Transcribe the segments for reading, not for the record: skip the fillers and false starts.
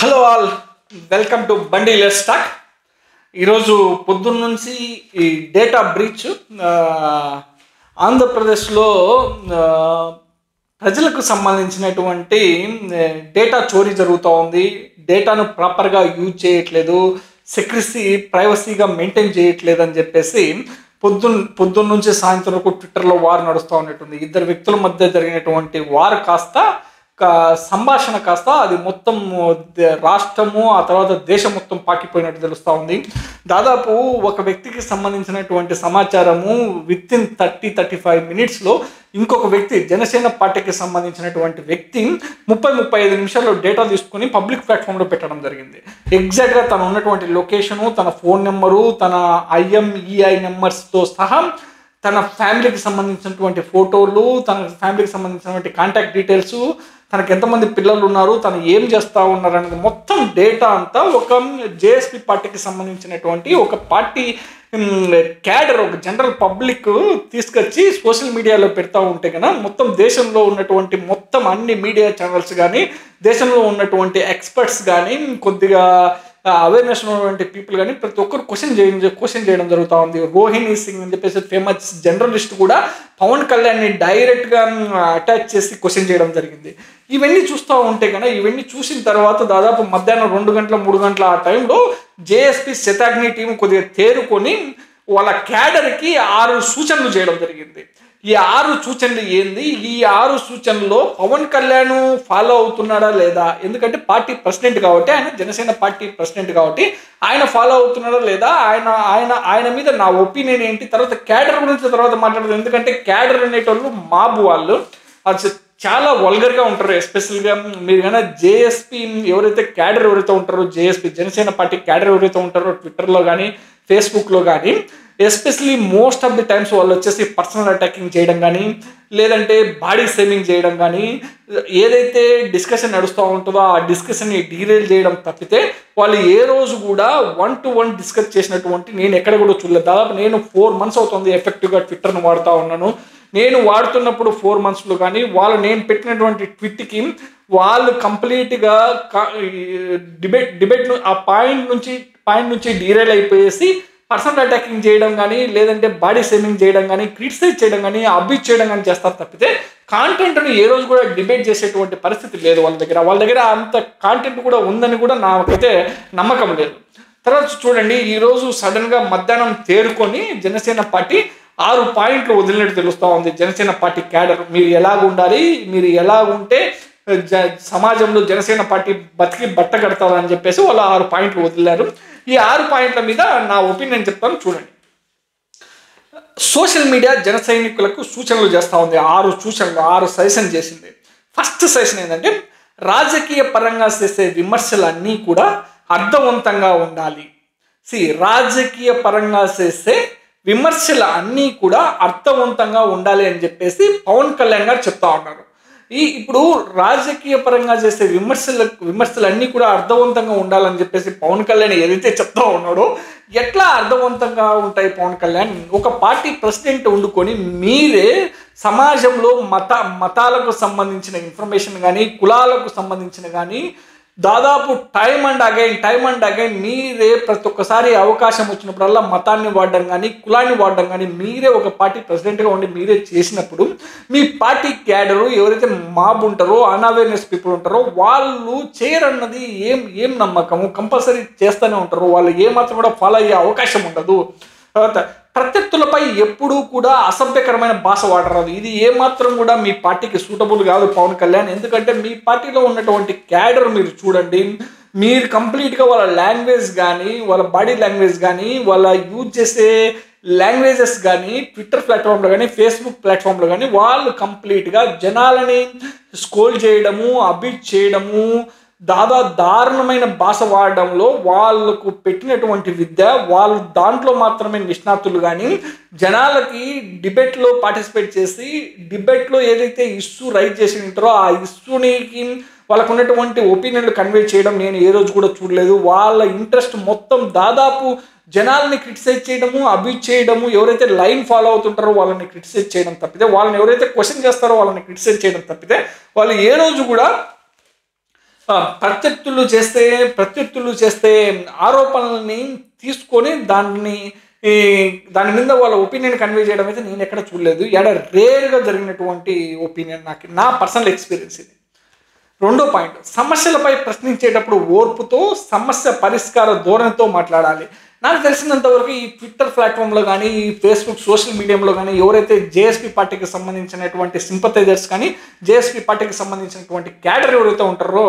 Hello all, welcome to బండి let's talk. ఈరోజు పొద్దున్న నుంచి ఈ డేటా బ్రీచ్ ఆంధ్రప్రదేశ్లో ప్రజలకు సంబంధించినటువంటి డేటా చోరీ జరుగుతూ ఉంది. డేటాను ప్రాపర్గా యూజ్ చేయట్లేదు, ప్రైవసీగా మెయింటైన్ చేయట్లేదు అని చెప్పేసి పొద్దున్న నుంచి సాయంత్రం వరకు ట్విట్టర్లో వార్ నడుస్తూ ఉన్నట్టుంది. ఇద్దరు వ్యక్తుల మధ్య జరిగినటువంటి వార్ కాస్త సంభాషణ కాస్త అది మొత్తం రాష్ట్రము ఆ తర్వాత దేశం మొత్తం పాకిపోయినట్టు తెలుస్తూ ఉంది. దాదాపు ఒక వ్యక్తికి సంబంధించినటువంటి సమాచారము విత్ ఇన్ 30-35 మినిట్స్లో ఇంకొక వ్యక్తి, జనసేన పార్టీకి సంబంధించినటువంటి వ్యక్తి 30-35 నిమిషాల్లో డేటా తీసుకుని పబ్లిక్ ప్లాట్ఫామ్లో పెట్టడం జరిగింది. ఎగ్జాక్ట్గా తను ఉన్నటువంటి లొకేషను, తన ఫోన్ నెంబరు, తన IMEI నెంబర్స్తో సహా తన ఫ్యామిలీకి సంబంధించినటువంటి ఫోటోలు, తన ఫ్యామిలీకి సంబంధించినటువంటి కాంటాక్ట్ డీటెయిల్స్, తనకు ఎంతమంది పిల్లలు ఉన్నారు, తను ఏం చేస్తూ ఉన్నారు అనేది మొత్తం డేటా అంతా ఒక జేఎస్పీ పార్టీకి సంబంధించినటువంటి ఒక పార్టీ క్యాడర్, ఒక జనరల్ పబ్లిక్ తీసుకొచ్చి సోషల్ మీడియాలో పెడతా ఉంటే కనుక మొత్తం దేశంలో ఉన్నటువంటి మొత్తం అన్ని మీడియా ఛానల్స్ కానీ, దేశంలో ఉన్నటువంటి ఎక్స్పర్ట్స్ కానీ, కొద్దిగా అవేర్నెస్ ఉన్నటువంటి పీపుల్ కానీ ప్రతి ఒక్కరు క్వశ్చన్ చేయడం జరుగుతూ ఉంది. రోహిణి సింగ్ అని చెప్పేసి ఫేమస్ జర్నలిస్ట్ కూడా పవన్ కళ్యాణ్ని డైరెక్ట్గా అటాచ్ చేసి క్వశ్చన్ చేయడం జరిగింది. ఇవన్నీ చూస్తూ ఉంటే కనుక ఇవన్నీ చూసిన తర్వాత దాదాపు మధ్యాహ్నం 2 గంటల 3 గంటల ఆ టైంలో జేఎస్పీ శతాగ్ని టీం కొద్దిగా తేరుకొని వాళ్ళ క్యాడర్కి 6 సూచనలు చేయడం జరిగింది. ఈ 6 సూచనలు ఏంది? ఈ 6 సూచనల్లో పవన్ కళ్యాణ్ ఫాలో అవుతున్నాడా లేదా? ఎందుకంటే పార్టీ ప్రెసిడెంట్ కాబట్టి, ఆయన జనసేన పార్టీ ప్రెసిడెంట్ కాబట్టి ఆయన ఫాలో అవుతున్నాడా లేదా, ఆయన మీద నా ఒపీనియన్ ఏంటి, తర్వాత క్యాడర్ గురించి తర్వాత మాట్లాడదు. ఎందుకంటే క్యాడర్ అనేటోళ్ళు మాబు వాళ్ళు అది చాలా వల్గర్గా ఉంటారు. ఎస్పెషల్గా మీరు కానీ జేఎస్పీ ఎవరైతే క్యాడర్ ఎవరైతే ఉంటారో, జేఎస్పీ జనసేన పార్టీ క్యాడర్ ఎవరైతే ఉంటారో ట్విట్టర్లో కానీ ఫేస్బుక్లో కానీ especially most of the times వాళ్ళు వచ్చేసి పర్సనల్ అటాకింగ్ చేయడం కానీ, లేదంటే బాడీ షేమింగ్ చేయడం కానీ, ఏదైతే డిస్కషన్ నడుస్తూ ఉంటుందో ఆ డిస్కషన్ని డీరైల్ చేయడం తప్పితే వాళ్ళు ఏ రోజు కూడా 1-to-1 డిస్కస్ చేసినటువంటి నేను ఎక్కడ కూడా చూడలేదు. దాదాపు నేను 4 months అవుతుంది ఎఫెక్టివ్గా ట్విట్టర్ను వాడుతూ ఉన్నాను. నేను వాడుతున్నప్పుడు 4 monthsలో కానీ నేను పెట్టినటువంటి ట్వీట్కి వాళ్ళు కంప్లీట్గా డిబేట్ను ఆ పాయింట్ నుంచి డీరైల్ అయిపోయేసి పర్సనల్ అటాకింగ్ చేయడం కానీ, లేదంటే బాడీ షేమింగ్ చేయడం కానీ, క్రిటిసైజ్ చేయడం కానీ, అబ్యూజ్ చేయడం కానీ చేస్తారు తప్పితే కాంటెంట్ను ఏ రోజు కూడా డిబేట్ చేసేటువంటి పరిస్థితి లేదు వాళ్ళ దగ్గర అంత కాంటెంట్ కూడా ఉందని కూడా నాకైతే నమ్మకం లేదు. తర్వాత చూడండి, ఈరోజు సడన్గా మధ్యాహ్నం తేరుకొని జనసేన పార్టీ 6 పాయింట్లు వదిలినట్టు తెలుస్తూ ఉంది. జనసేన పార్టీ క్యాడర్ మీరు ఎలాగ ఉండాలి, మీరు ఎలాగుంటే సమాజంలో జనసేన పార్టీ బతికి బట్ట కడతారని చెప్పేసి వాళ్ళు 6 పాయింట్లు వదిలారు. ఈ 6 పాయింట్ల మీద నా ఒపీనియన్ చెప్తాను చూడండి. సోషల్ మీడియా జన సైనికులకు సూచనలు చేస్తూ ఉంది. 6 సజెషన్ చేసింది. ఫస్ట్ సజెషన్ ఏంటంటే, రాజకీయ పరంగా చేసే విమర్శలన్నీ కూడా అర్థవంతంగా ఉండాలి. రాజకీయ పరంగా చేసే విమర్శలు అన్నీ కూడా అర్థవంతంగా ఉండాలి అని చెప్పేసి పవన్ కళ్యాణ్ గారు చెప్తా ఉన్నారు. ఇప్పుడు రాజకీయ పరంగా చేసే విమర్శలన్నీ కూడా అర్థవంతంగా ఉండాలని చెప్పేసి పవన్ కళ్యాణ్ ఏదైతే చెప్తా ఉన్నాడో, ఎట్లా అర్థవంతంగా ఉంటాయి పవన్ కళ్యాణ్? ఒక పార్టీ ప్రెసిడెంట్ ఉండుకొని మీరే సమాజంలో మతాలకు సంబంధించిన ఇన్ఫర్మేషన్ కానీ, కులాలకు సంబంధించిన కానీ దాదాపు టైమ్ అండ్ అగైన్ మీరే ప్రతి ఒక్కసారి అవకాశం వచ్చినప్పుడల్లా మతాన్ని వాడడం కానీ, కులాన్ని వాడడం కానీ మీరే ఒక పార్టీ ప్రెసిడెంట్గా ఉండి మీరే చేసినప్పుడు మీ పార్టీ క్యాడరు ఎవరైతే మాబ్ ఉంటారో, అన్అవేర్నెస్ పీపుల్ ఉంటారో వాళ్ళు చేయరన్నది ఏం నమ్మకము? కంపల్సరీ చేస్తూనే ఉంటారు. వాళ్ళు ఏమాత్రం కూడా ఫాలో అయ్యే అవకాశం ఉండదు. తర్వాత ప్రత్యర్థులపై ఎప్పుడూ కూడా అసభ్యకరమైన భాష వాడరాదు. ఇది ఏమాత్రం కూడా మీ పార్టీకి సూటబుల్ కాదు పవన్ కళ్యాణ్. ఎందుకంటే మీ పార్టీలో ఉన్నటువంటి క్యాడర్ మీరు చూడండి, మీరు కంప్లీట్గా వాళ్ళ లాంగ్వేజ్ కానీ, వాళ్ళ బాడీ లాంగ్వేజ్ కానీ, వాళ్ళ యూజ్ చేసే లాంగ్వేజెస్ కానీ, ట్విట్టర్ ప్లాట్ఫామ్లో కానీ, ఫేస్బుక్ ప్లాట్ఫామ్లో కానీ వాళ్ళు కంప్లీట్గా జనాలని స్కోల్ చేయడము, అబ్యూజ్ చేయడము, దారుణమైన భాష వాడడంలో వాళ్ళకు పెట్టినటువంటి విద్య, వాళ్ళు దాంట్లో మాత్రమే నిష్ణాతులు. కానీ జనాలకి డిబేట్లో పార్టిసిపేట్ చేసి డిబేట్లో ఏదైతే ఇష్యూ రైజ్ చేసి ఉంటారో ఆ ఇష్యూనికి వాళ్ళకు ఉన్నటువంటి ఒపీనియన్లు కన్వే చేయడం నేను ఏ రోజు కూడా చూడలేదు. వాళ్ళ ఇంట్రెస్ట్ మొత్తం దాదాపు జనాలని క్రిటిసైజ్ చేయడము, అబ్యూజ్ చేయడము, ఎవరైతే లైన్ ఫాలో అవుతుంటారో వాళ్ళని క్రిటిసైజ్ చేయడం తప్పితే, వాళ్ళని ఎవరైతే క్వశ్చన్ చేస్తారో వాళ్ళని క్రిటిసైజ్ చేయడం తప్పితే వాళ్ళు ఏ రోజు కూడా ప్రత్యర్థులు చేస్తే ఆరోపణలని తీసుకొని ఈ దాని మీద వాళ్ళ ఒపీనియన్ కన్వే చేయడం అయితే నేను ఎక్కడ చూడలేదు. రేర్గా జరిగినటువంటి ఒపీనియన్ నా పర్సనల్ ఎక్స్పీరియన్స్ ఇది. రెండో పాయింట్, సమస్యలపై ప్రశ్నించేటప్పుడు ఓర్పుతో, సమస్య పరిష్కార ధోరణితో మాట్లాడాలి. నాకు తెలిసినంత వరకు ఈ ట్విట్టర్ ప్లాట్ఫామ్లో కానీ, ఈ ఫేస్బుక్ సోషల్ మీడియాలో కానీ ఎవరైతే జేఎస్పీ పార్టీకి సంబంధించినటువంటి సింపథైజర్స్ కానీ, జేఎస్పీ పార్టీకి సంబంధించినటువంటి క్యాడర్ ఎవరైతే ఉంటారో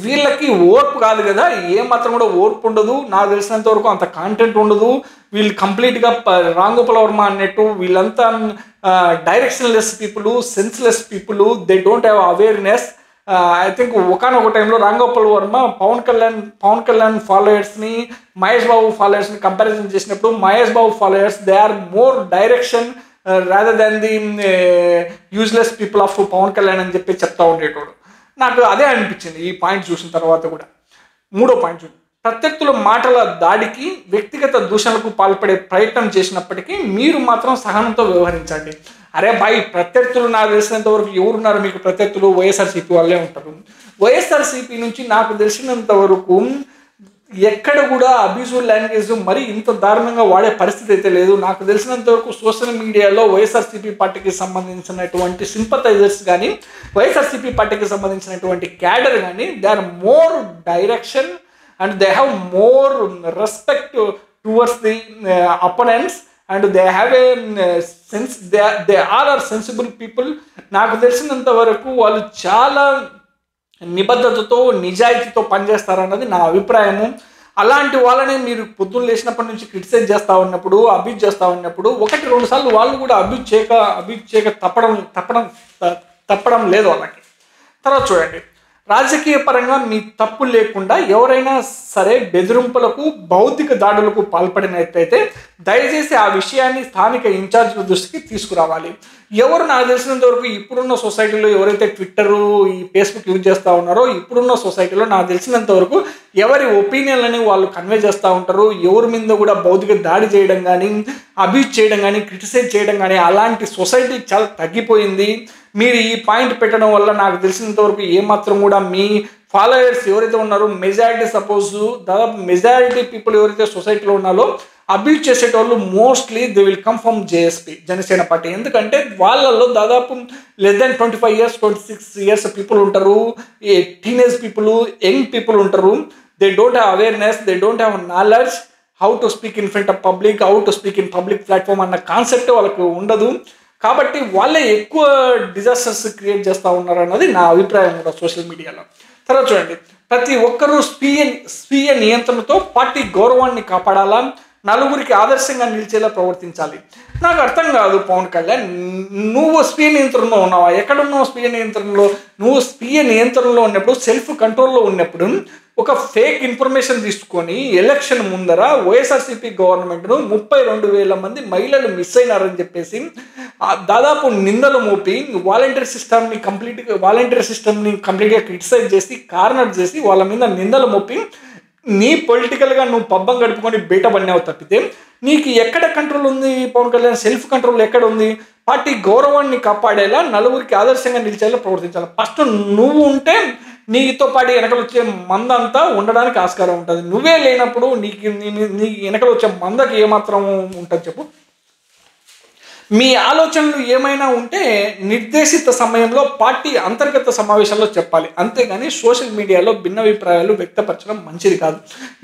వీళ్ళకి ఓర్పు కాదు కదా, ఏమాత్రం కూడా ఓర్పు ఉండదు. నాకు తెలిసినంత వరకు అంత కాంటెంట్ ఉండదు. వీళ్ళు కంప్లీట్గా రామ్ గోపాల్ వర్మ అన్నట్టు వీళ్ళంతా directionless people, senseless people, they don't have awareness. I think ఒకనొక టైంలో రామ్ గోపాల్ వర్మ పవన్ కళ్యాణ్ ఫాలోయర్స్ని, మహేష్ బాబు ఫాలోయర్స్ని కంపారిజన్ చేసినప్పుడు Mahesh Babu followers they are more direction rather than the useless people of Pawan Kalyan అని చెప్పి చెప్తా ఉండేటోడు. నాకు అదే అనిపించింది ఈ పాయింట్ చూసిన తర్వాత కూడా. మూడో పాయింట్ చూడండి, ప్రత్యర్థుల మాటల దాడికి, వ్యక్తిగత దూషణలకు పాల్పడే ప్రయత్నం చేసినప్పటికీ మీరు మాత్రం సహనంతో వ్యవహరించండి. అరే బాయ్, ప్రత్యర్థులు నాకు తెలిసినంత వరకు ఎవరున్నారు మీకు ప్రత్యర్థులు? వైఎస్ఆర్సీపీ వాళ్ళే ఉంటారు. వైఎస్ఆర్సీపీ నుంచి నాకు తెలిసినంత వరకు ఎక్కడ కూడా అబ్యూజివ్ లాంగ్వేజ్ మరి ఇంత దారుణంగా వాడే పరిస్థితి అయితే లేదు. నాకు తెలిసినంత వరకు సోషల్ మీడియాలో వైఎస్ఆర్సీపీ పార్టీకి సంబంధించినటువంటి సింపథైజర్స్ కానీ, వైఎస్ఆర్సీపీ పార్టీకి సంబంధించినటువంటి క్యాడర్ కానీ they are more direction and they have more respect towards the opponents and they have a sense, they are sensible people. నాకు తెలిసినంత వరకు వాళ్ళు చాలా నిబద్ధతతో, నిజాయితీతో పనిచేస్తారన్నది నా అభిప్రాయము. అలాంటి వాళ్ళని మీరు పొద్దున్న లేచినప్పటి నుంచి క్రిటిసైజ్ చేస్తూ ఉన్నప్పుడు, అబ్యూజ్ చేస్తూ ఉన్నప్పుడు 1-2 సార్లు వాళ్ళు కూడా అబ్యూజ్ చేయక తప్పడం లేదు వాళ్ళకి. తర్వాత చూడండి, రాజకీయ పరంగా మీ తప్పు లేకుండా ఎవరైనా సరే బెదిరింపులకు, భౌతిక దాడులకు పాల్పడినట్లయితే దయచేసి ఆ విషయాన్ని స్థానిక ఇన్ఛార్జ్ దృష్టికి తీసుకురావాలి. ఎవరు నాకు తెలిసినంత వరకు ఇప్పుడున్న సొసైటీలో ఎవరైతే ట్విట్టరు, ఈ ఫేస్బుక్ యూజ్ చేస్తూ ఉన్నారో ఇప్పుడున్న సొసైటీలో నాకు తెలిసినంత వరకు ఎవరి ఒపీనియన్లని వాళ్ళు కన్వే చేస్తూ ఉంటారు. ఎవరి మీద కూడా భౌతిక దాడి చేయడం కానీ, అబ్యూజ్ చేయడం కానీ, క్రిటిసైజ్ చేయడం కానీ అలాంటి సొసైటీ చాలా తగ్గిపోయింది. మీరు ఈ పాయింట్ పెట్టడం వల్ల నాకు తెలిసినంత వరకు ఏమాత్రం కూడా మీ ఫాలోయర్స్ ఎవరైతే ఉన్నారో దాదాపు మెజారిటీ పీపుల్ ఎవరైతే సొసైటీలో ఉన్నారో అబ్యూజ్ చేసేటోళ్ళు mostly they will come from JSP, Janasena party. ఎందుకంటే వాళ్ళల్లో దాదాపు less than 25 years 26 years people ఉంటారు, టీనేజ్ పీపుల్, యంగ్ పీపుల్ ఉంటారు. They don't have awareness, they don't have knowledge how to speak in front of public, how to speak in public platform అన్న concept వాళ్ళకు ఉండదు. కాబట్టి వాళ్ళే ఎక్కువ disasters create చేస్తూ ఉన్నారు అన్నది నా అభిప్రాయం కూడా సోషల్ మీడియాలో. తర్వాత చూడండి, ప్రతి ఒక్కరూ స్వీయ నియంత్రణతో పార్టీ గౌరవాన్ని కాపాడాలా, నలుగురికి ఆదర్శంగా నిలిచేలా ప్రవర్తించాలి. నాకు అర్థం కాదు పవన్ కళ్యాణ్, నువ్వు స్వీయ నియంత్రణలో ఉన్నావా? ఎక్కడున్నావు స్వీయ నియంత్రణలో? నువ్వు స్వీయ నియంత్రణలో ఉన్నప్పుడు, సెల్ఫ్ కంట్రోల్లో ఉన్నప్పుడు ఒక ఫేక్ ఇన్ఫర్మేషన్ తీసుకొని ఎలక్షన్ ముందర వైఎస్ఆర్సీపీ గవర్నమెంట్ను 32,000 మంది మహిళలు మిస్ అయినారని చెప్పేసి దాదాపు నిందలు మోపి వాలంటీర్ సిస్టమ్ని కంప్లీట్గా క్రిటిసైజ్ చేసి, కార్నర్ చేసి వాళ్ళ మీద నిందలు మోపి నీ పొలిటికల్గా నువ్వు పబ్బం గడుపుకొని బయట పడినావు తప్పితే నీకు ఎక్కడ కంట్రోల్ ఉంది? పవన్ కళ్యాణ్ సెల్ఫ్ కంట్రోల్ ఎక్కడ ఉంది? పార్టీ గౌరవాన్ని కాపాడేలా, నలుగురికి ఆదర్శంగా నిలిచేలా ప్రవర్తించాలి. ఫస్ట్ నువ్వు ఉంటే నీతో పాటు వెనకలు వచ్చే మందంతా ఉండడానికి ఆస్కారం ఉంటుంది. నువ్వే లేనప్పుడు నీ వెనకలు వచ్చే మందకి ఏమాత్రం ఉంటుంది చెప్పు? మీ ఆలోచనలు ఏమైనా ఉంటే నిర్దేశిత సమయంలో పార్టీ అంతర్గత సమావేశాల్లో చెప్పాలి, అంతేగాని సోషల్ మీడియాలో భిన్నాభిప్రాయాలు వ్యక్తపరచడం మంచిది కాదు.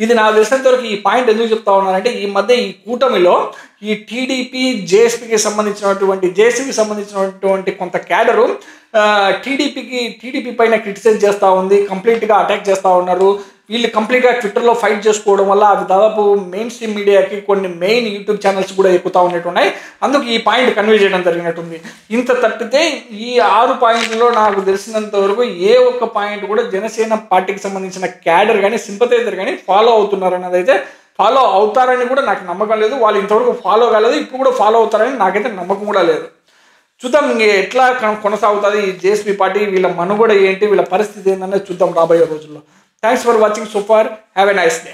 ఇది నాకు తెలిసినంతవరకు ఈ పాయింట్ ఎందుకు చెప్తా ఉన్నానంటే, ఈ మధ్య ఈ కూటమిలో ఈ జేఎస్పీకి సంబంధించినటువంటి కొంత క్యాడరు టీడీపీ పైన క్రిటిసైజ్ చేస్తూ ఉంది, కంప్లీట్గా అటాక్ చేస్తూ ఉన్నారు. వీళ్ళు కంప్లీట్గా ట్విట్టర్లో ఫైట్ చేసుకోవడం వల్ల అవి దాదాపు మెయిన్ స్ట్రీమ్ మీడియాకి, కొన్ని మెయిన్ యూట్యూబ్ ఛానల్స్ కూడా ఎక్కుతూ ఉన్నట్టున్నాయి. అందుకు ఈ పాయింట్ కన్వే చేయడం జరిగినట్టుంది. ఇంత తప్పితే ఈ 6 పాయింట్లలో నాకు తెలిసినంత వరకు ఏ ఒక్క పాయింట్ కూడా జనసేన పార్టీకి సంబంధించిన క్యాడర్ కానీ, సింపథైజర్ కానీ ఫాలో అవుతున్నారు అన్నది అయితే, ఫాలో అవుతారని కూడా నాకు నమ్మకం లేదు. వాళ్ళు ఇంతవరకు ఫాలో కాలేదు, ఇప్పుడు కూడా ఫాలో అవుతారని నాకైతే నమ్మకం కూడా లేదు. చూద్దాం ఎట్లా కొనసాగుతుంది ఈ జేఎస్పీ పార్టీ, వీళ్ళ మనుగడ ఏంటి, వీళ్ళ పరిస్థితి ఏంటనేది చూద్దాం రాబోయే రోజుల్లో. Thanks for watching so far. Have a nice day.